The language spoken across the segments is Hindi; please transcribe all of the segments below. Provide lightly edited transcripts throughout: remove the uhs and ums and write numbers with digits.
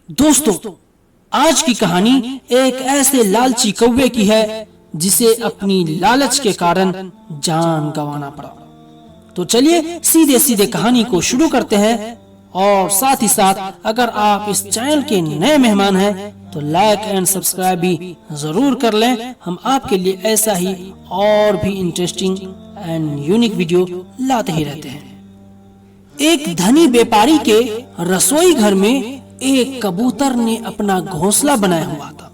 दोस्तों, आज की कहानी एक ऐसे लालची कौवे की है जिसे अपनी लालच के कारण जान गंवाना पड़ा। तो चलिए सीधे सीधे कहानी को शुरू करते हैं। और साथ ही साथ अगर आप इस चैनल के नए मेहमान हैं तो लाइक एंड सब्सक्राइब भी जरूर कर लें। हम आपके लिए ऐसा ही और भी इंटरेस्टिंग एंड यूनिक वीडियो लाते ही रहते हैं। एक धनी व्यापारी के रसोई घर में एक कबूतर ने अपना घोंसला बनाया हुआ था।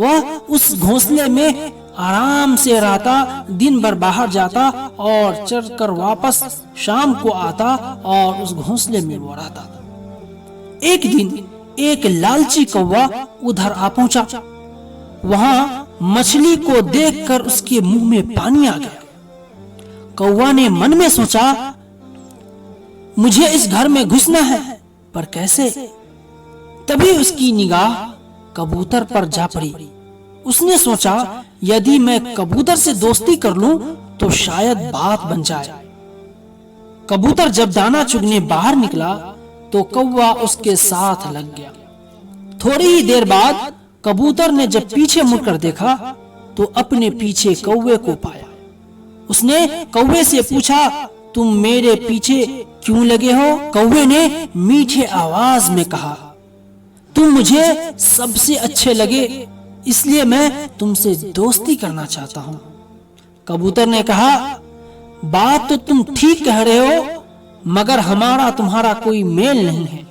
वह उस घोंसले में आराम से रहता, दिन भर बाहर जाता और चरकर वापस शाम को आता और उस घोंसले में वो रहता था। एक दिन एक लालची कौवा उधर आ पहुंचा। वहां मछली को देखकर उसके मुंह में पानी आ गया। कौवा ने मन में सोचा, मुझे इस घर में घुसना है, पर कैसे? तभी उसकी निगाह कबूतर पर जा पड़ी। उसने सोचा, यदि मैं कबूतर से दोस्ती कर लूं तो शायद बात बन जाए। कबूतर जब दाना चुगने बाहर निकला तो कौवा उसके साथ लग गया। थोड़ी ही देर बाद कबूतर ने जब पीछे मुड़कर देखा तो अपने पीछे कौवे को पाया। उसने कौवे से पूछा, तुम मेरे पीछे क्यों लगे हो? कौवे ने मीठे आवाज में कहा, तुम मुझे सबसे अच्छे लगे, इसलिए मैं तुमसे दोस्ती करना चाहता हूँ। कबूतर ने कहा, बात तो तुम ठीक कह रहे हो, मगर हमारा तुम्हारा कोई मेल नहीं है।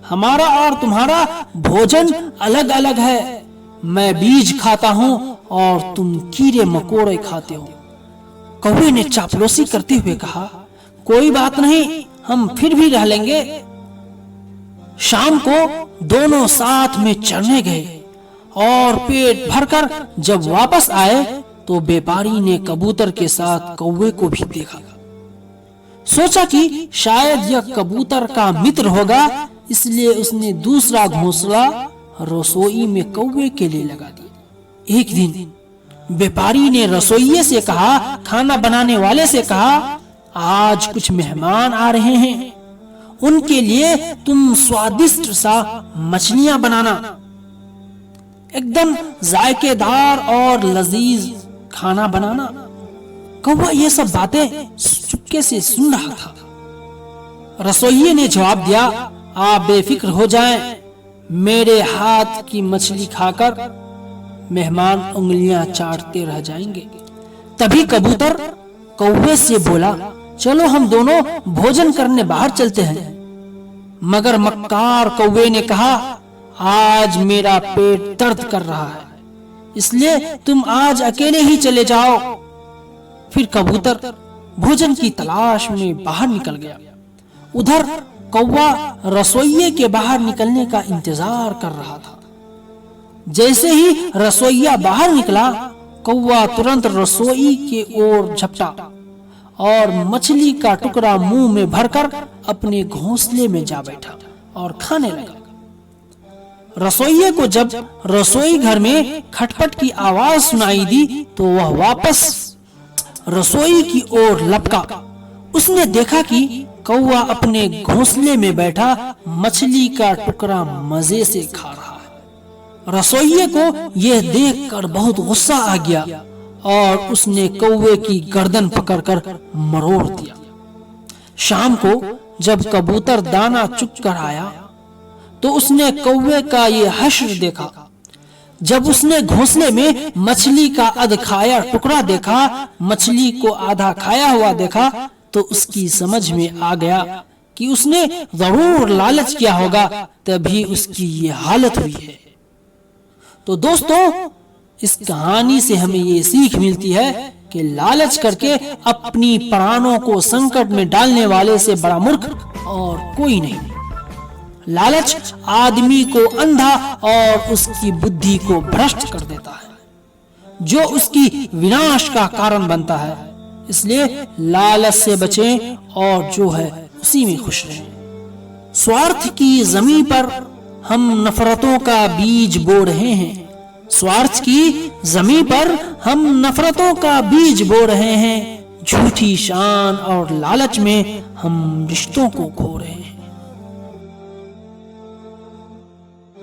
हमारा और तुम्हारा भोजन अलग अलग है। मैं बीज खाता हूँ और तुम कीड़े मकोड़े खाते हो। कौवे ने चापलूसी करते हुए कहा, कोई बात नहीं, हम फिर भी रह लेंगे। शाम को दोनों साथ में चरने गए और पेट भरकर जब वापस आए तो व्यापारी ने कबूतर के साथ कौवे को भी देखा। सोचा कि शायद यह कबूतर का मित्र होगा, इसलिए उसने दूसरा घोंसला रसोई में कौवे के लिए लगा दिया। एक दिन व्यापारी ने रसोइये से कहा, खाना बनाने वाले से कहा, आज कुछ मेहमान आ रहे हैं, उनके लिए तुम स्वादिष्ट सा मछलियां बनाना। एकदम जायकेदार और लजीज खाना बनाना। कौवा ये सब बातें चुपके से सुन रहा था। रसोइये ने जवाब दिया, आप बेफिक्र हो जाएं, मेरे हाथ की मछली खाकर मेहमान उंगलियां चाटते रह जाएंगे। तभी कबूतर कौवे से बोला, चलो हम दोनों भोजन करने बाहर चलते हैं। मगर मक्कार कौवे ने कहा, आज मेरा पेट दर्द कर रहा है, इसलिए तुम आज अकेले ही चले जाओ। फिर कबूतर भोजन की तलाश में बाहर निकल गया। उधर कौवा रसोइये के बाहर निकलने का इंतजार कर रहा था। जैसे ही रसोइया बाहर निकला, कौवा तुरंत रसोई के ओर झपटा और मछली का टुकड़ा मुंह में भरकर अपने घोंसले में जा बैठा और खाने लगा। रसोइये को जब रसोई घर में खटपट की आवाज सुनाई दी तो वह वापस रसोई की ओर लपका। उसने देखा कि कौवा अपने घोंसले में बैठा मछली का टुकड़ा मजे से खा रहा है। रसोइये को यह देखकर बहुत गुस्सा आ गया और उसने कौवे की गर्दन पकड़कर मरोड़ दिया। शाम को जब कबूतर दाना चुग कर आया तो उसने कौवे का ये हश्र देखा। जब उसने घोंसले में मछली का अध खाया टुकड़ा देखा, मछली को आधा खाया हुआ देखा, तो उसकी समझ में आ गया कि उसने जरूर लालच किया होगा, तभी उसकी ये हालत हुई है। तो दोस्तों, इस कहानी से हमें ये सीख मिलती है कि लालच करके अपनी प्राणों को संकट में डालने वाले से बड़ा मूर्ख और कोई नहीं। लालच आदमी को अंधा और उसकी बुद्धि को भ्रष्ट कर देता है, जो उसकी विनाश का कारण बनता है। इसलिए लालच से बचें और जो है उसी में खुश रहें। स्वार्थ की जमीन पर हम नफरतों का बीज बो रहे हैं। स्वार्थ की जमीन पर हम नफरतों का बीज बो रहे हैं। झूठी शान और लालच में हम रिश्तों को खो रहे हैं।